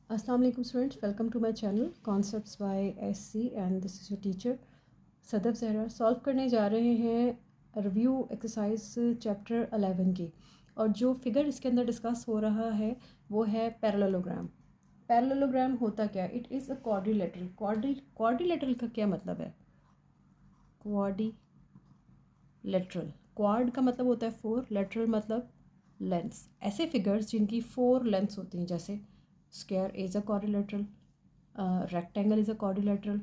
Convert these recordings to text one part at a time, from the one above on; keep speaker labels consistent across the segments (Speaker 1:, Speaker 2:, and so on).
Speaker 1: अस्सलाम वालेकुम students, welcome to my channel concepts by SC and this is your teacher Sadaf Zahra. Solve करने जा रहे हैं रिव्यू एक्सरसाइज चैप्टर 11 की, और जो फिगर इसके अंदर डिस्कस हो रहा है वो है पैरेललोग्राम। पैरेललोग्राम होता क्या है? It is a quadrilateral. Quadrilateral का क्या मतलब है? क्वाड्रिलेटरल, क्वाड का मतलब होता है फोर, लेटरल मतलब लेंस। ऐसे फिगर्स जिनकी फोर लेंथ्स होती हैं, जैसे square is a quadrilateral, rectangle is a quadrilateral,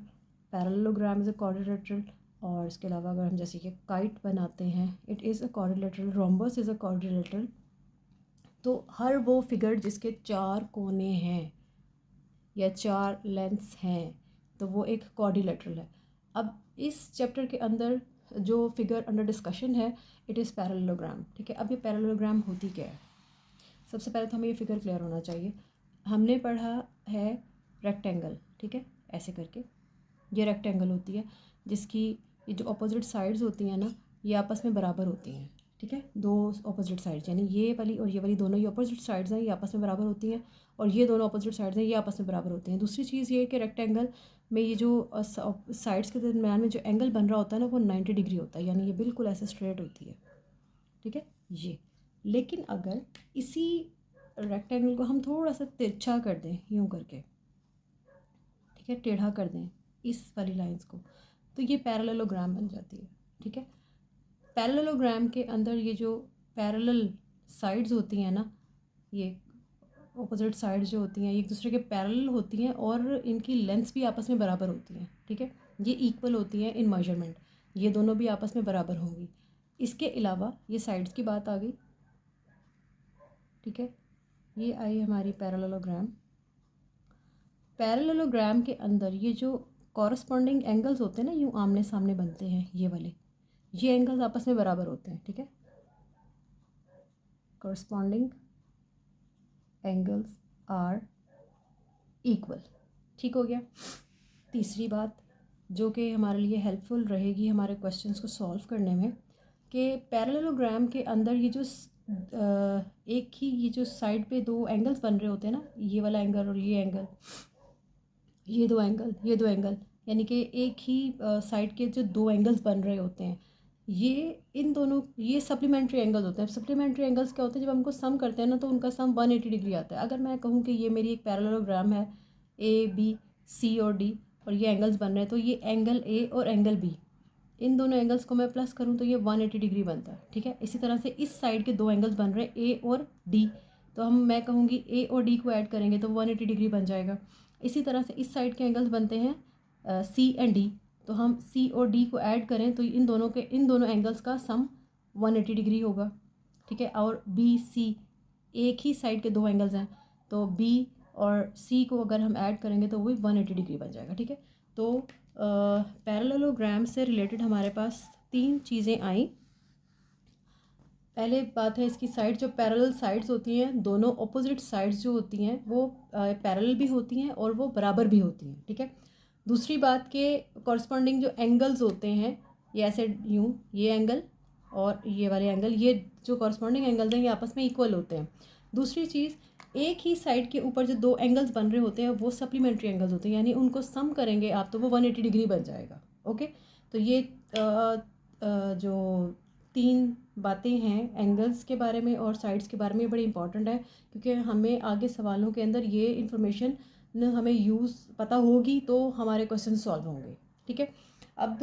Speaker 1: parallelogram is a quadrilateral, और इसके अलावा अगर हम जैसे कि काइट बनाते हैं, it is a quadrilateral, rhombus is a quadrilateral. तो हर वो फिगर जिसके चार कोने हैं या चार लेंथ्स हैं तो वो एक क्वाड्रिलेटरल है। अब इस चैप्टर के अंदर जो फिगर अंडर डिस्कशन है, इट इज़ पैरेललोग्राम। ठीक है, अब ये पैरेललोग्राम होती क्या है? सबसे पहले तो हमें ये फिगर क्लियर होना चाहिए। हमने पढ़ा है रेक्टेंगल, ठीक है, ऐसे करके ये रेक्टेंगल होती है जिसकी ये जो अपोजिट साइड्स होती हैं ना, ये आपस में बराबर होती हैं। ठीक है, दो अपोजिट साइड्स, यानी ये वाली और ये वाली दोनों ये अपोजिट साइड्स हैं, ये आपस में बराबर होती हैं, और ये दोनों अपोजिट साइड्स हैं, ये आपस में बराबर होती हैं। दूसरी चीज़ ये है कि रेक्टेंगल में ये जो साइड्स के दरम्यान में जो एंगल बन रहा होता है ना, वो 90 डिग्री होता है, यानी ये बिल्कुल ऐसे स्ट्रेट होती है। ठीक है ये, लेकिन अगर इसी रेक्टेंगल को हम थोड़ा सा तिरछा कर दें, यूँ करके, ठीक है, टेढ़ा कर दें इस वाली लाइंस को, तो ये पैरेललोग्राम बन जाती है। ठीक है, पैरेललोग्राम के अंदर ये जो पैरेलल साइड्स होती हैं ना, ये ऑपोजिट साइड्स जो होती हैं, ये एक दूसरे के पैरेलल होती हैं और इनकी लेंथ्स भी आपस में बराबर होती हैं। ठीक है, ये इक्वल होती हैं इन मेजरमेंट, ये दोनों भी आपस में बराबर होंगी। इसके अलावा ये साइड्स की बात आ गई। ठीक है, ये आई हमारी पैरेललोग्राम। पैरेललोग्राम के अंदर ये जो कॉरस्पॉन्डिंग एंगल्स होते हैं ना, यूँ आमने सामने बनते हैं, ये वाले, ये एंगल्स आपस में बराबर होते हैं। ठीक है, कॉरस्पॉन्डिंग एंगल्स आर इक्वल। ठीक हो गया। तीसरी बात जो कि हमारे लिए हेल्पफुल रहेगी हमारे क्वेश्चंस को सॉल्व करने में, कि पैरेललोग्राम के अंदर ये जो एक ही ये जो साइड पे दो एंगल्स बन रहे होते हैं ना, ये वाला एंगल और ये एंगल, ये दो एंगल, ये दो एंगल, यानी कि एक ही साइड के जो दो एंगल्स बन रहे होते हैं, ये इन दोनों ये सप्लीमेंट्री एंगल्स होते हैं। सप्लीमेंट्री एंगल्स क्या होते हैं? जब हमको सम करते हैं ना, तो उनका सम 180 डिग्री आता है। अगर मैं कहूँ कि ये मेरी एक पैरेललोग्राम है, ए बी सी और डी, और ये एंगल्स बन रहे हैं, तो ये एंगल ए और एंगल बी, इन दोनों एंगल्स को मैं प्लस करूँ तो ये 180 डिग्री बनता है। ठीक है, इसी तरह से इस साइड के दो एंगल्स बन रहे हैं, ए और डी, तो मैं कहूँगी ए और डी को ऐड करेंगे तो 180 डिग्री बन जाएगा। इसी तरह से इस साइड के एंगल्स बनते हैं सी एंड डी, तो हम सी और डी को ऐड करें तो इन दोनों एंगल्स का सम 180 डिग्री होगा। ठीक है, और बी सी एक ही साइड के दो एंगल्स हैं, तो बी और सी को अगर हम ऐड करेंगे तो वही 180 डिग्री बन जाएगा। ठीक है, तो पैरेललोग्राम से रिलेटेड हमारे पास तीन चीज़ें आई। पहले बात है इसकी साइड, जो पैरेलल साइड्स होती हैं, दोनों ऑपोजिट साइड्स जो होती हैं वो पैरेलल भी होती हैं और वो बराबर भी होती हैं। ठीक है, दूसरी बात के कॉरस्पॉन्डिंग जो एंगल्स होते हैं, ये ऐसे यूँ, ये एंगल और ये वाले एंगल, ये जो कॉरस्पॉन्डिंग एंगल्स हैं ये आपस में इक्वल होते हैं। दूसरी चीज़, एक ही साइड के ऊपर जो दो एंगल्स बन रहे होते हैं वो सप्लीमेंट्री एंगल्स होते हैं, यानी उनको सम करेंगे आप तो वो 180 डिग्री बन जाएगा। ओके, तो ये जो तीन बातें हैं एंगल्स के बारे में और साइड्स के बारे में, बड़ी इंपॉर्टेंट है, क्योंकि हमें आगे सवालों के अंदर ये इन्फॉर्मेशन न हमें यूज़ पता होगी तो हमारे क्वेश्चन सॉल्व होंगे। ठीक है, अब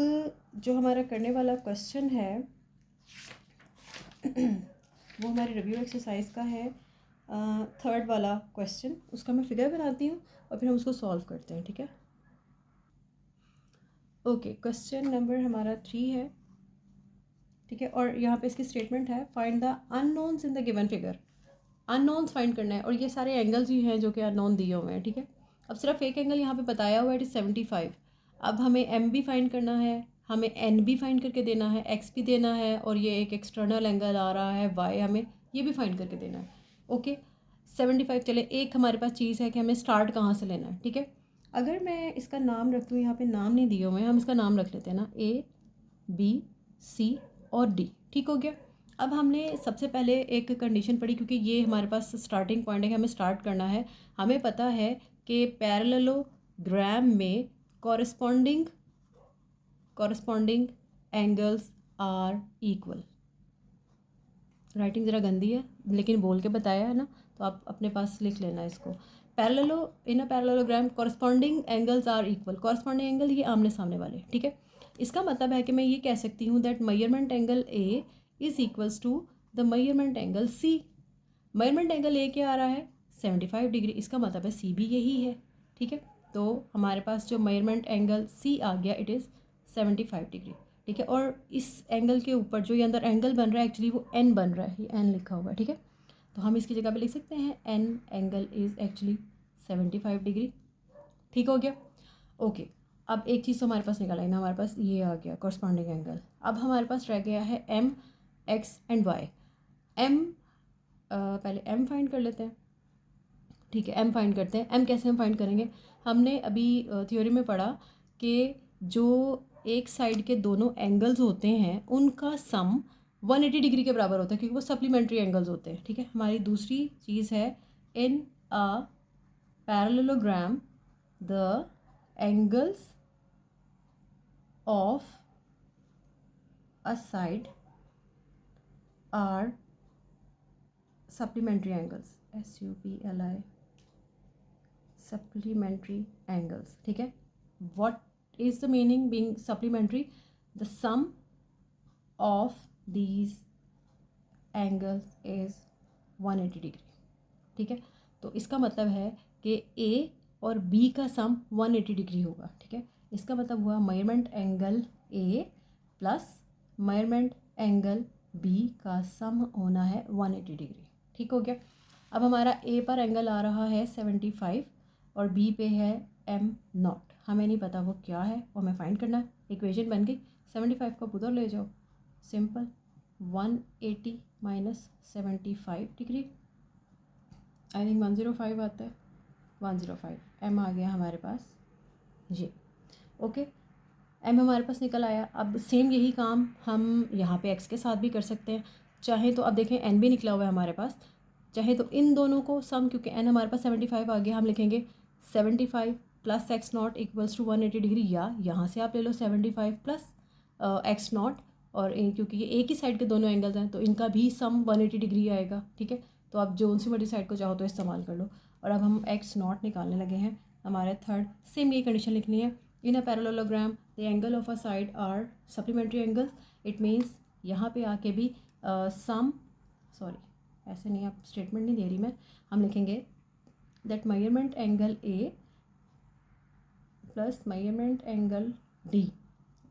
Speaker 1: जो हमारा करने वाला क्वेश्चन है वो हमारी रिव्यू एक्सरसाइज का है थर्ड वाला क्वेश्चन। उसका मैं फिगर बनाती हूँ और फिर हम उसको सॉल्व करते हैं। ठीक है, ओके, क्वेश्चन नंबर हमारा 3 है। ठीक है, और यहाँ पे इसकी स्टेटमेंट है, find the unknowns in the given figure. Unknowns find करना है, और ये सारे एंगल्स ही हैं जो कि अननोन दिए हुए हैं। ठीक है, अब सिर्फ एक एंगल यहाँ पे बताया हुआ है, इट इज़ 75। अब हमें एम भी फाइंड करना है, हमें एन भी फाइंड करके देना है, एक्स भी देना है, और ये एक एक्सटर्नल एंगल आ रहा है वाई, हमें ये भी फाइंड करके देना है। ओके, 75। चले, एक हमारे पास चीज़ है कि हमें स्टार्ट कहाँ से लेना है। ठीक है, अगर मैं इसका नाम रख दूँ, यहाँ पे नाम नहीं दिए हुए हैं, हम इसका नाम रख लेते हैं ना, ए बी सी और डी। ठीक हो गया। अब हमने सबसे पहले एक कंडीशन पढ़ी, क्योंकि ये हमारे पास स्टार्टिंग पॉइंट है कि हमें स्टार्ट करना है। हमें पता है कि पैरेललोग्राम में corresponding angles are equal. Writing ज़रा गंदी है लेकिन बोल के बताया है ना, तो आप अपने पास लिख लेना इसको। In a parallelogram corresponding angles are equal. Corresponding angle ये आमने सामने वाले, ठीक है। इसका मतलब है कि मैं ये कह सकती हूँ that measurement angle A is equals to the measurement angle C. Measurement angle A क्या आ रहा है 75 डिग्री, इसका मतलब है सी भी यही है, ठीक है। तो हमारे पास जो मेजरमेंट एंगल सी आ गया इट इज़ 75 डिग्री, ठीक है। और इस एंगल के ऊपर जो ये अंदर एंगल बन रहा है एक्चुअली वो एन बन रहा है, ये एन लिखा हुआ है, ठीक है। तो हम इसकी जगह पे लिख सकते हैं an angle is actually 75 degree, ठीक हो गया। ओके, अब एक चीज़ तो हमारे पास निकल आई ना, हमारे पास ये आ गया कॉरस्पॉन्डिंग एंगल। अब हमारे पास रह गया है M, X and Y. M पहले एम फाइंड कर लेते हैं, ठीक है। एम फाइंड करते हैं। एम कैसे हम फाइंड करेंगे, हमने अभी थ्योरी में पढ़ा कि जो एक साइड के दोनों एंगल्स होते हैं उनका सम 180 डिग्री के बराबर होता है, क्योंकि वो सप्लीमेंट्री एंगल्स होते हैं, ठीक है। हमारी दूसरी चीज़ है in a parallelogram the angles of a side are supplementary angles, SUPLI, supplementary angles, ठीक है। What is the meaning being supplementary, the sum of these angles is 180 degree, ठीक है। तो इसका मतलब है कि ए और बी का सम 180 डिग्री होगा, ठीक है। इसका मतलब हुआ measurement angle A plus measurement angle B का सम होना है 180 डिग्री, ठीक हो गया। अब हमारा ए पर एंगल आ रहा है 75 और बी पे है एम नॉट, हमें नहीं पता वो क्या है और हमें फाइंड करना है। इक्वेशन बन गई, 75 को उधर ले जाओ, simple 180 minus 75 degree, I think 105 आता है, 105 एम आ गया हमारे पास जी, ओके। एम हमारे पास निकल आया। अब सेम यही काम हम यहाँ पे एक्स के साथ भी कर सकते हैं, चाहे तो अब देखें एन भी निकला हुआ है हमारे पास, चाहे तो इन दोनों को सम, क्योंकि एन हमारे पास 75 आ गया, हम लिखेंगे 75 plus X not equals to 180 degree, या यहाँ से आप ले लो 75 प्लस एक्स नॉट, और क्योंकि ये एक ही साइड के दोनों एंगल्स हैं तो इनका भी सम 180 डिग्री आएगा, ठीक है। तो आप जो सी मर्जी साइड को चाहो तो इस्तेमाल कर लो। और अब हम एक्स नॉट निकालने लगे हैं, हमारे थर्ड सेम यही कंडीशन लिखनी है। In a parallelogram the angle of a side are supplementary angles, it means यहाँ पे आके भी सम, सॉरी ऐसे नहीं, आप स्टेटमेंट नहीं दे रही मैं, हम लिखेंगे that measurement angle A plus measurement angle D,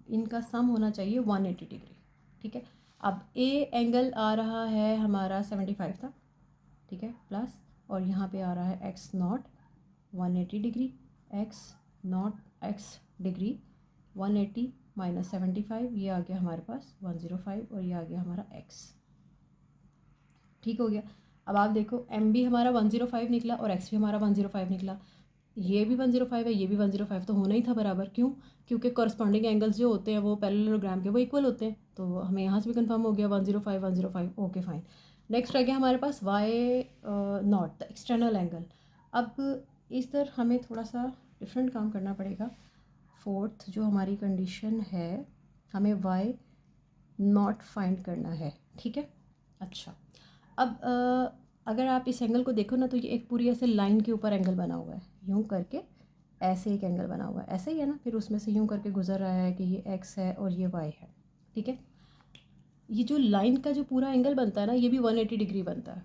Speaker 1: इनका सम होना चाहिए 180 डिग्री, ठीक है। अब ए एंगल आ रहा है हमारा 75 था, ठीक है, प्लस और यहाँ पे आ रहा है x not 180 degree, x not x degree 180 minus 75, ये आ गया हमारे पास 105 और ये आ गया हमारा एक्स, ठीक हो गया। अब आप देखो एम भी हमारा 105 निकला और एक्स भी हमारा 105 निकला, ये भी 105 है, ये भी 105, तो होना ही था बराबर। क्यों? क्योंकि कॉरस्पॉन्डिंग एंगल्स जो होते हैं वो पैरेललोग्राम के वो इक्वल होते हैं, तो हमें यहाँ से भी कंफर्म हो गया 105 105, ओके फाइन। नेक्स्ट रह गया हमारे पास why not the external angle. अब इस तरह हमें थोड़ा सा डिफरेंट काम करना पड़ेगा। फोर्थ जो हमारी कंडीशन है, हमें वाई नॉट फाइंड करना है, ठीक है। अच्छा, अब अगर आप इस एंगल को देखो ना तो ये एक पूरी ऐसे लाइन के ऊपर एंगल बना हुआ है, यूँ करके ऐसे एक एंगल बना हुआ है, ऐसे ही है ना, फिर उसमें से यूँ करके गुजर रहा है कि ये एक्स है और ये वाई है, ठीक है। ये जो लाइन का जो पूरा एंगल बनता है ना, ये भी 180 डिग्री बनता है,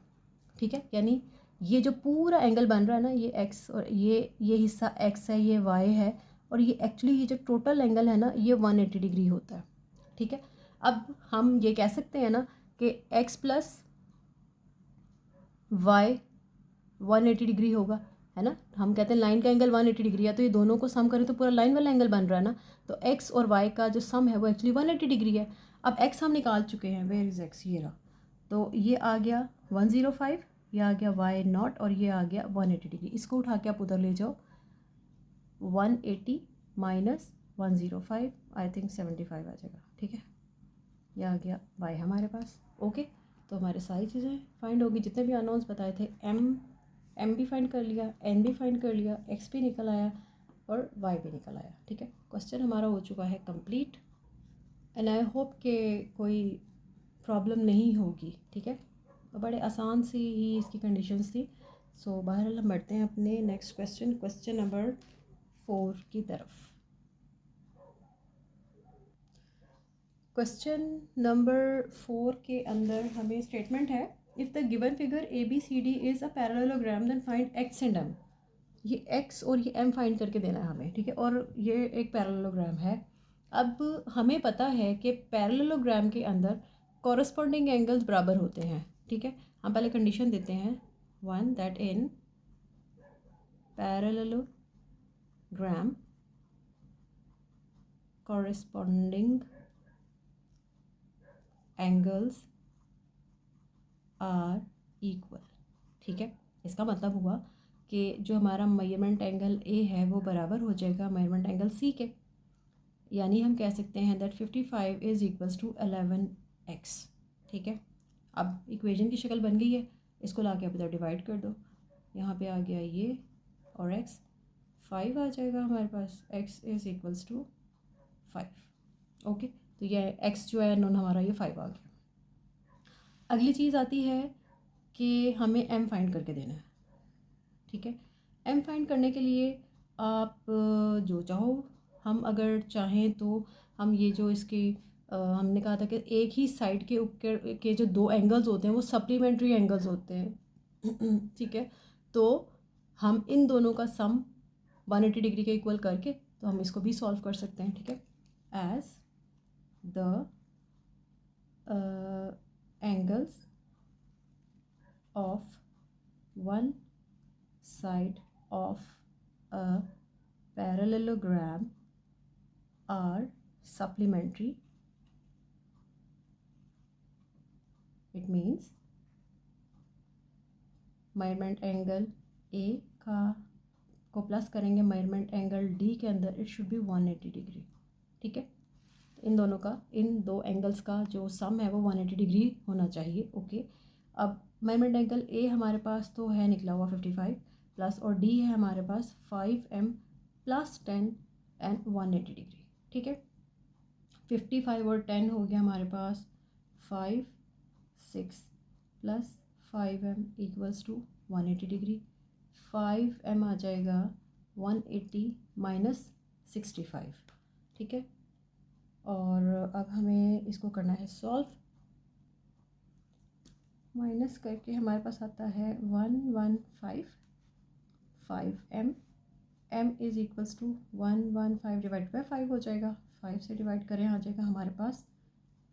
Speaker 1: ठीक है। यानी ये जो पूरा एंगल बन रहा है ना, ये एक्स और ये हिस्सा एक्स है, ये वाई है, और ये एक्चुअली ये जो टोटल एंगल है ना ये 180 डिग्री होता है, ठीक है। अब हम ये कह सकते हैं ना कि एक्स प्लस वाई 180 डिग्री होगा, है ना। हम कहते हैं लाइन का एंगल 180 डिग्री है, तो ये दोनों को सम करें तो पूरा लाइन वाला एंगल बन रहा है ना, तो एक्स और वाई का जो सम है वो एक्चुअली 180 डिग्री है। अब एक्स हम निकाल चुके हैं, वेयर इज़ एक्स, ये रहा, तो ये आ गया 105, ये आ गया वाई नॉट और ये आ गया 180 डिग्री। इसको उठा के आप उधर ले जाओ, 180 माइनस 105, आई थिंक 75 आ जाएगा, ठीक है। ये आ गया वाई हमारे पास, ओके, तो हमारे सारी चीज़ें फाइंड होगी, जितने भी अननोन्स बताए थे। एम भी फाइंड कर लिया, एन भी फाइंड कर लिया, एक्स भी निकल आया और वाई भी निकल आया। ठीक है, क्वेश्चन हमारा हो चुका है कंप्लीट एंड आई होप के कोई प्रॉब्लम नहीं होगी। ठीक है, बड़े आसान सी ही इसकी कंडीशंस थी। सो बहरहाल हम बढ़ते हैं अपने नेक्स्ट क्वेश्चन, क्वेश्चन नंबर 4 की तरफ। क्वेश्चन नंबर 4 के अंदर हमें स्टेटमेंट है, if the given figure A B C D is a parallelogram then find X and M. ये एक्स और ये एम फाइंड करके देना है हमें। ठीक है, और ये एक पैरेललोग्राम है। अब हमें पता है कि पैरेललोग्राम के अंदर कॉरस्पॉन्डिंग एंगल्स बराबर होते हैं। ठीक है, हम पहले कंडीशन देते हैं, one that in parallelogram corresponding angles are equal. ठीक है, इसका मतलब हुआ कि जो हमारा मेजरमेंट एंगल ए है वो बराबर हो जाएगा मेजरमेंट एंगल सी के, यानी हम कह सकते हैं that 55 is equals to 11x। ठीक है, अब इक्वेशन की शक्ल बन गई है, इसको ला के आप इधर डिवाइड कर दो, यहाँ पे आ गया ये और x 5 आ जाएगा हमारे पास, x is equals to 5। Okay, तो ये x जो है नॉन हमारा ये 5 आ गया। अगली चीज़ आती है कि हमें m फाइंड करके देना है। ठीक है, m फाइंड करने के लिए आप जो चाहो, हम अगर चाहें तो हम ये जो इसकी हमने कहा था कि एक ही साइड के ऊपर के जो दो एंगल्स होते हैं वो सप्लीमेंट्री एंगल्स होते हैं। ठीक है, तो हम इन दोनों का सम 180 डिग्री के इक्वल करके तो हम इसको भी सॉल्व कर सकते हैं। ठीक है, as the angles of one side of a parallelogram are supplementary. It means measurement angle ए का को प्लस करेंगे मेजरमेंट एंगल डी के अंदर, इट शुड बी 180 डिग्री। ठीक है, इन दोनों का, इन दो एंगल्स का जो सम है वो 180 डिग्री होना चाहिए। ओके, अब मेजरमेंट एंगल ए हमारे पास तो है निकला हुआ 55 प्लस, और डी है हमारे पास 5m प्लस 10 एंड 180 डिग्री। ठीक है, 55 और 10 हो गया हमारे पास 5 6 plus 5m equals to 180 degree. 5m आ जाएगा 180 माइनस 65। ठीक है, और अब हमें इसको करना है सॉल्व। माइनस करके हमारे पास आता है 115 5m, m is equals to 115 divide by 5 हो जाएगा। 5 से डिवाइड करें आ जाएगा हमारे पास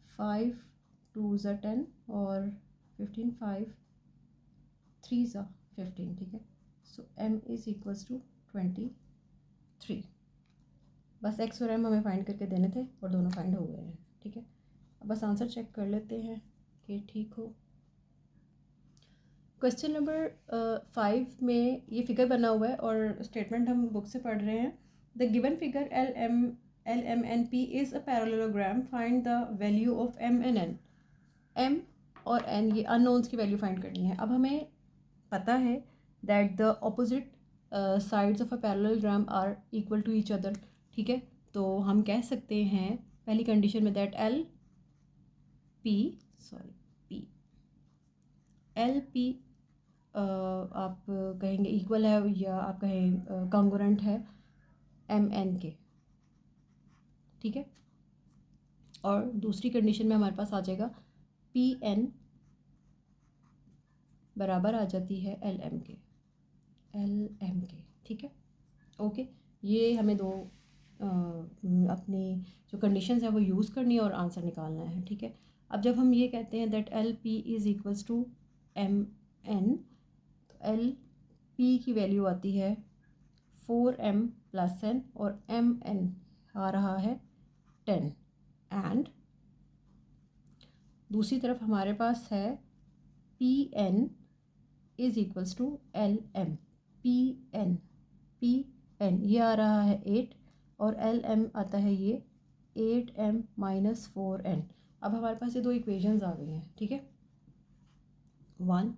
Speaker 1: 5 2 ज़ा 10 और 15 5 3 ज़ा 15। ठीक है, सो m इज़ इक्वल्स टू 23। बस x और m हमें फाइंड करके देने थे और दोनों फाइंड हो गए हैं। ठीक है, अब बस आंसर चेक कर लेते हैं कि ठीक हो। क्वेश्चन नंबर 5 में ये फिगर बना हुआ है और स्टेटमेंट हम बुक से पढ़ रहे हैं, the given figure L M N P is a parallelogram, find the value of m and n। m और n ये अननोन्स की वैल्यू फाइंड करनी है। अब हमें पता है that the opposite sides of a parallelogram are equal to each other. ठीक है, तो हम कह सकते हैं पहली कंडीशन में दैट एल पी आप कहेंगे इक्वल है या आप कहें कॉन्ग्रुएंट है एम एन के। ठीक है, और दूसरी कंडीशन में हमारे पास आ जाएगा पी एन बराबर आ जाती है एल एम के। ठीक है, ओके, ये हमें दो अपनी जो कंडीशंस है वो यूज़ करनी है और आंसर निकालना है। ठीक है, अब जब हम ये कहते हैं that L P is equals to M N, L P की वैल्यू आती है 4m प्लस n और एम एन आ रहा है 10, एंड दूसरी तरफ हमारे पास है P N is equals to L M. P N ये आ रहा है 8 और एल एम आता है ये 8m माइनस 4n। अब हमारे पास ये दो इक्वेशंस आ गई हैं, ठीक है, 1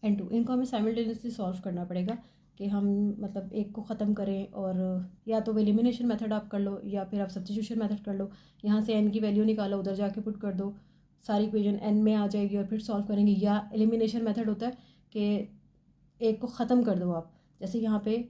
Speaker 1: एंड 2। इनको हमें साइमल्टेनियसली सॉल्व करना पड़ेगा कि हम मतलब एक को ख़त्म करें, और या तो एलिमिनेशन मेथड आप कर लो या फिर आप सब्स्टिट्यूशन मेथड कर लो। यहाँ से n की वैल्यू निकालो, उधर जाके पुट कर दो, सारी इक्वेशन n में आ जाएगी और फिर सॉल्व करेंगे। या एलिमिनेशन मेथड होता है कि एक को ख़त्म कर दो आप, जैसे यहाँ पे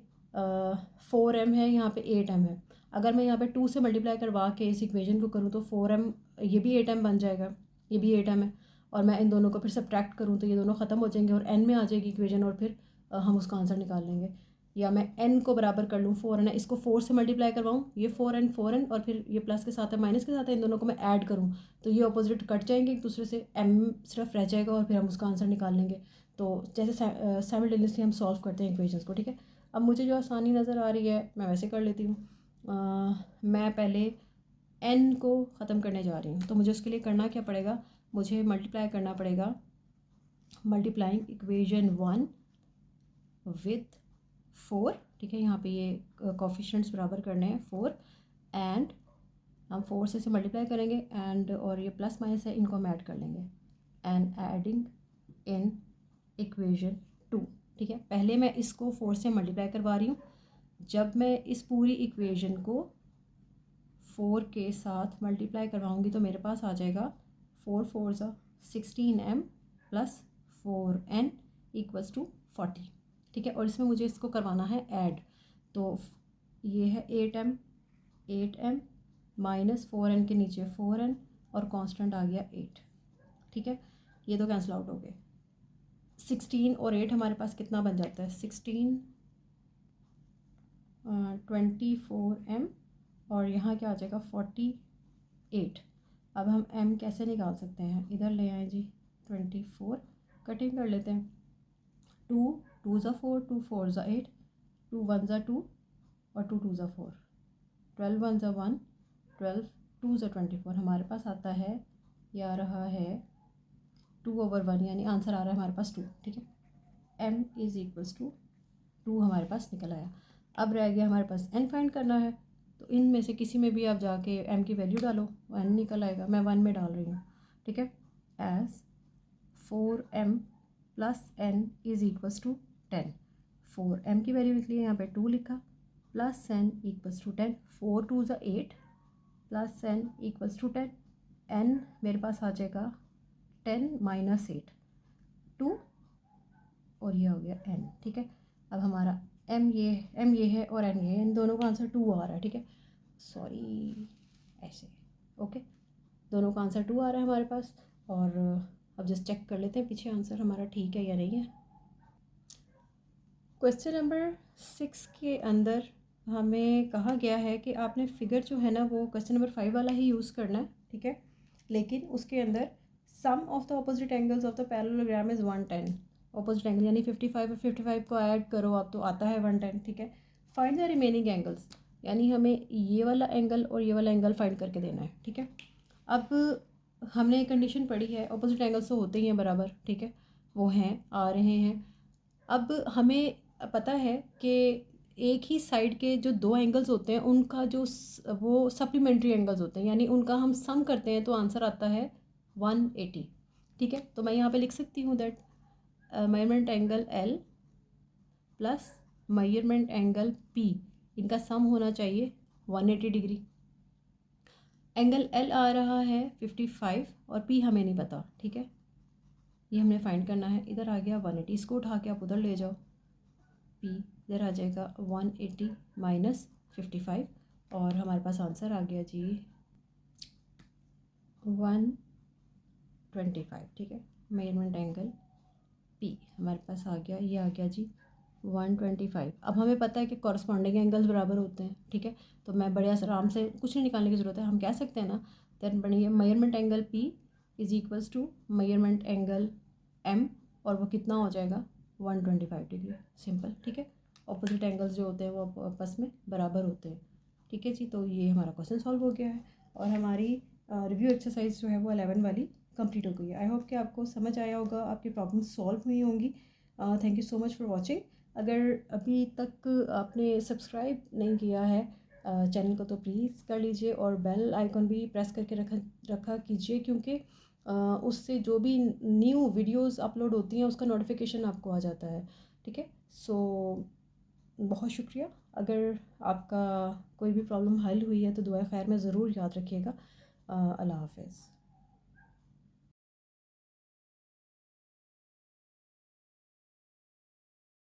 Speaker 1: 4m है, यहाँ पे 8m है। अगर मैं यहाँ पे 2 से मल्टीप्लाई करवा के इस इक्वेशन को करूँ तो 4m, ये भी 8m बन जाएगा, ये भी 8m है, और मैं इन दोनों को फिर सब्ट्रैक्ट करूँ तो ये दोनों ख़त्म हो जाएंगे और n में आ जाएगी इक्वेशन, और फिर हम उसका आंसर निकाल लेंगे। या मैं n को बराबर कर लूँ 4n है, इसको 4 से मल्टीप्लाई करवाऊँ, ये 4n और फिर ये प्लस के साथ है माइनस के साथ है, इन दोनों को मैं ऐड करूँ तो ये अपोजिट कट जाएंगे एक दूसरे से, m सिर्फ रह जाएगा और फिर हम उसका आंसर निकाल लेंगे। तो जैसे साइमल्टेनियसली हम सॉल्व करते हैं इक्वेशंस को, ठीक है। अब मुझे जो आसानी नज़र आ रही है मैं वैसे कर लेती हूँ। मैं पहले n को ख़त्म करने जा रही हूँ, तो मुझे उसके लिए करना क्या पड़ेगा, मुझे मल्टीप्लाई करना पड़ेगा, मल्टीप्लाइंग इक्वेशन 1 विथ 4, ठीक है। यहाँ पे ये कोफिशिएंट्स बराबर करने हैं 4, एंड हम 4 से मल्टीप्लाई करेंगे, एंड और ये प्लस माइनस है, इनको हम ऐड कर लेंगे, एंड एडिंग इन इक्वेशन 2, ठीक है। पहले मैं इसको 4 से मल्टीप्लाई करवा रही हूँ। जब मैं इस पूरी इक्वेशन को 4 के साथ मल्टीप्लाई करवाऊँगी तो मेरे पास आ जाएगा 4 4 16m plus 4n equals to 40, ठीक है। और इसमें मुझे इसको करवाना है ऐड, तो ये है 8m माइनस 4n के नीचे 4n और कांस्टेंट आ गया 8, ठीक है। ये तो कैंसिल आउट हो गए। 16 और 8 हमारे पास कितना बन जाता है, 16 24m और यहाँ क्या आ जाएगा 48। अब हम m कैसे निकाल सकते हैं, इधर ले आए जी, 24 कटिंग कर लेते हैं, 2 2 ज़ा 4, 2 4 ज़ा 8, 2 1 ज़ा 2 और 2 2 ज़ा 4, 12 1 ज़ा 1, 12 2 ज़ा 24 हमारे पास आता है, ये आ रहा है 2/1, यानी आंसर आ रहा है हमारे पास 2, ठीक है। m इज़ इक्वल्स टू 2 हमारे पास निकल आया। अब रह गया हमारे पास n फाइंड करना है, तो इनमें से किसी में भी आप जाके m की वैल्यू डालो, n निकल आएगा। मैं 1 में डाल रही हूँ, ठीक है। As 4m plus n is equals to 10, 4m की वैल्यू निकली है, यहाँ पे 2 लिखा, प्लस n इक्वल्स टू 10, 4 2 ज़ा 8 plus n equals to 10, n मेरे पास आ जाएगा 10 माइनस 8, 2 और ये हो गया n, ठीक है। अब हमारा m ये है और n ये है, इन दोनों का आंसर 2 आ रहा है, ठीक है। सॉरी, ऐसे, ओके, दोनों का आंसर 2 आ रहा है हमारे पास। और अब जस्ट चेक कर लेते हैं पीछे आंसर हमारा ठीक है या नहीं है। क्वेश्चन नंबर 6 के अंदर हमें कहा गया है कि आपने फिगर जो है ना वो क्वेश्चन नंबर 5 वाला ही यूज़ करना है, ठीक है। लेकिन उसके अंदर sum of the opposite angles of the parallelogram is 110, opposite angle यानी 55 और 55 को ऐड करो आप तो आता है 110, ठीक है। फाइंड द रिमेनिंग एंगल्स, यानी हमें ये वाला एंगल और ये वाला एंगल फाइंड करके देना है, ठीक है। अब हमने एक कंडीशन पढ़ी है, ऑपोजिट एंगल्स तो होते ही हैं बराबर, ठीक है, वो हैं, आ रहे हैं। अब हमें पता है कि एक ही साइड के जो दो एंगल्स होते हैं उनका जो वो सप्लीमेंट्री एंगल्स होते हैं, यानी उनका हम सम करते हैं तो आंसर आता है 180, ठीक है। तो मैं यहाँ पे लिख सकती हूँ that measurement angle L plus measurement angle P, इनका सम होना चाहिए 180 डिग्री। एंगल L आ रहा है 55 और P हमें नहीं पता, ठीक है, ये हमने फाइंड करना है। इधर आ गया 180, इसको उठा के आप उधर ले जाओ, P इधर आ जाएगा 180 माइनस 55 और हमारे पास आंसर आ गया जी 125, ठीक है। मेजरमेंट एंगल P हमारे पास आ गया, ये आ गया जी 125। अब हमें पता है कि कॉरस्पॉन्डिंग एंगल्स बराबर होते हैं, ठीक है। तो मैं बड़े आराम से कुछ नहीं निकालने की ज़रूरत है, हम कह सकते हैं ना दैट बढ़िया measurement angle P is equals to measurement angle M, और वो कितना हो जाएगा 125 डिग्री, सिंपल, ठीक है। ऑपोजिट एंगल्स जो होते हैं वो आपस में बराबर होते हैं, ठीक है जी। तो ये हमारा क्वेश्चन सॉल्व हो गया है और हमारी रिव्यू एक्सरसाइज जो है वो 11 वाली कंप्लीट हो गई है। आई होप कि आपको समझ आया होगा, आपकी प्रॉब्लम सॉल्व हुई होंगी। Thank you so much for watching. अगर अभी तक आपने सब्सक्राइब नहीं किया है चैनल को तो प्लीज़ कर लीजिए और बेल आइकन भी प्रेस करके रखा कीजिए, क्योंकि उससे जो भी न्यू वीडियोस अपलोड होती हैं उसका नोटिफिकेशन आपको आ जाता है। ठीक है, सो बहुत शुक्रिया। अगर आपका कोई भी प्रॉब्लम हल हुई है तो दुआ खैर में ज़रूर याद रखिएगा। अल्लाह हाफ़िज़।